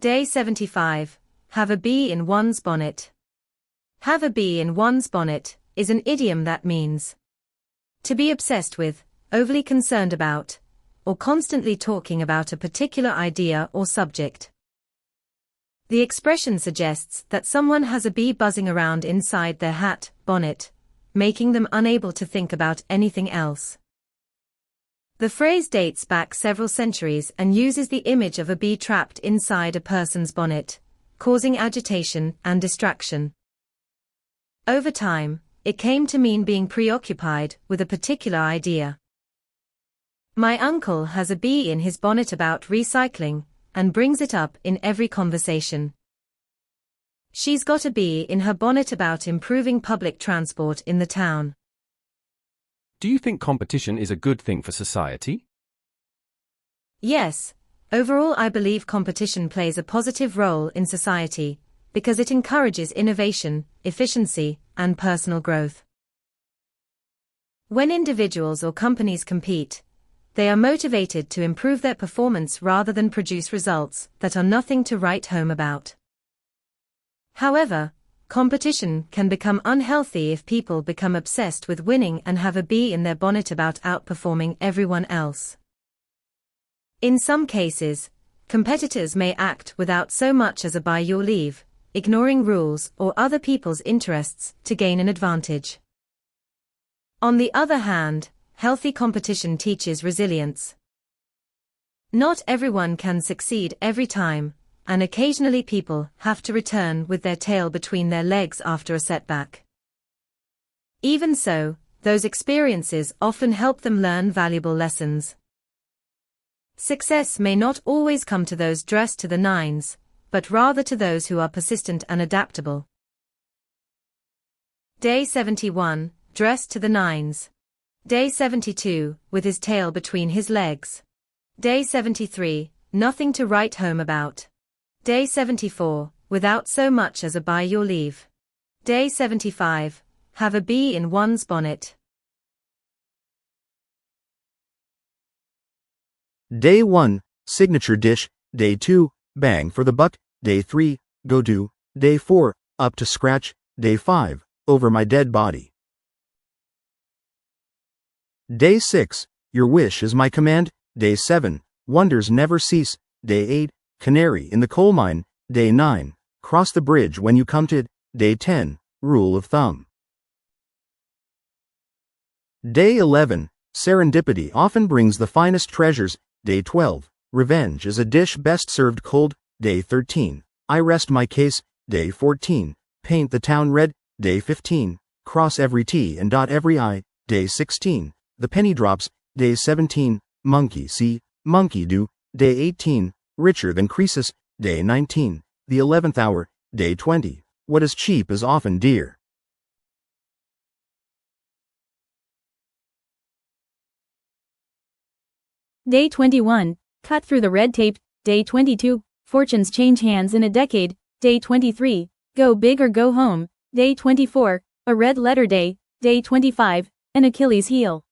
Day 75. Have a bee in one's bonnet. Have a bee in one's bonnet is an idiom that means to be obsessed with, overly concerned about, or constantly talking about a particular idea or subject. The expression suggests that someone has a bee buzzing around inside their hat, bonnet, making them unable to think about anything else. The phrase dates back several centuries and uses the image of a bee trapped inside a person's bonnet, causing agitation and distraction. Over time, it came to mean being preoccupied with a particular idea. My uncle has a bee in his bonnet about recycling, and brings it up in every conversation. She's got a bee in her bonnet about improving public transport in the town. Do you think competition is a good thing for society? Yes, overall I believe competition plays a positive role in society, because it encourages innovation, efficiency, and personal growth. When individuals or companies compete, they are motivated to improve their performance rather than produce results that are nothing to write home about. However, competition can become unhealthy if people become obsessed with winning and have a bee in their bonnet about outperforming everyone else. In some cases, competitors may act without so much as a by your leave, ignoring rules or other people's interests to gain an advantage. On the other hand, healthy competition teaches resilience. Not everyone can succeed every time, and occasionally people have to return with their tail between their legs after a setback. Even so, those experiences often help them learn valuable lessons. Success may not always come to those dressed to the nines, but rather to those who are persistent and adaptable. Day 71, dressed to the nines. Day 72, with his tail between his legs. Day 73, nothing to write home about. Day 74, without so much as a by your leave. Day 75, have a bee in one's bonnet. Day 1, signature dish. Day 2, bang for the buck. Day 3, go do. Day 4, up to scratch. Day 5, over my dead body. Day 6, your wish is my command. Day 7, wonders never cease. Day 8, canary in the coal mine. Day 9, cross the bridge when you come to it. Day 10, rule of thumb. Day 11, serendipity often brings the finest treasures. Day 12, revenge is a dish best served cold. Day 13, I rest my case. Day 14, paint the town red. Day 15, cross every T and dot every I. Day 16, the penny drops. Day 17, monkey see, monkey do. Day 18, richer than Croesus. Day 19, the 11th hour. Day 20, what is cheap is often dear. Day 21, cut through the red tape. Day 22, fortunes change hands in a decade. Day 23, go big or go home. Day 24, a red letter day. Day 25, an Achilles heel.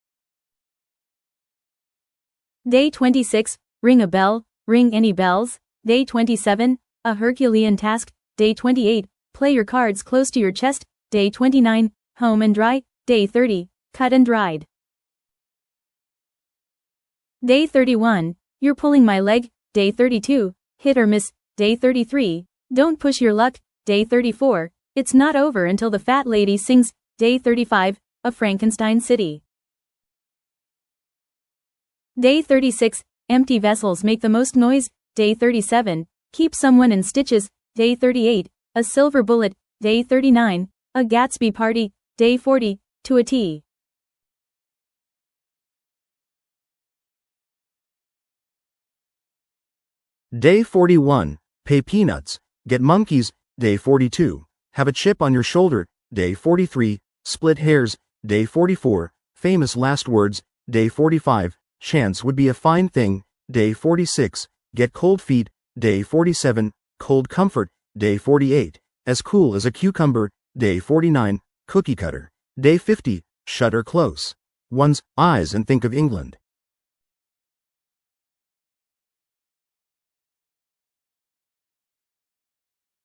Day 26, ring a bell, ring any bells. Day 27, a Herculean task. Day 28, play your cards close to your chest. Day 29, home and dry. Day 30, cut and dried. Day 31, you're pulling my leg. Day 32, hit or miss. Day 33, don't push your luck. Day 34, it's not over until the fat lady sings. Day 35, a Frankenstein city. Day 36, empty vessels make the most noise. Day 37, keep someone in stitches. Day 38, a silver bullet. Day 39, a Gatsby party. Day 40, to a T. Day 41, pay peanuts, get monkeys. Day 42, have a chip on your shoulder. Day 43, split hairs. Day 44, famous last words. Day 45, chance would be a fine thing. Day 46, get cold feet. Day 47, cold comfort. Day 48, as cool as a cucumber. Day 49, cookie cutter. Day 50, shut her close one's eyes and think of England.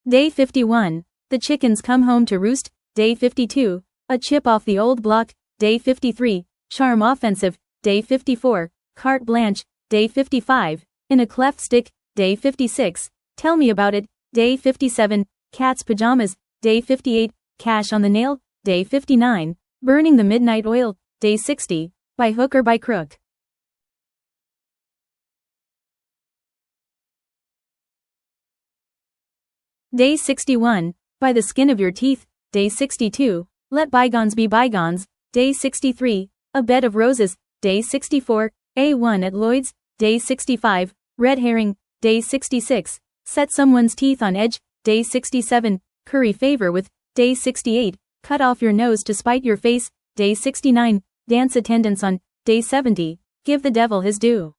Day 51. The chickens come home to roost. Day 52. A chip off the old block. Day 53. Charm offensive. Day 54. Carte blanche. Day 55. In a cleft stick. Day 56. Tell me about it. Day 57. Cat's pajamas. Day 58. Cash on the nail. Day 59. Burning the midnight oil. Day 60. By hook or by crook. Day 61. By the skin of your teeth. Day 62. Let bygones be bygones. Day 63. A bed of roses. Day 64. A1 at Lloyd's. Day 65. Red herring. Day 66. Set someone's teeth on edge. Day 67. Curry favor with. Day 68. Cut off your nose to spite your face. Day 69. Dance attendance on. Day 70. Give the devil his due.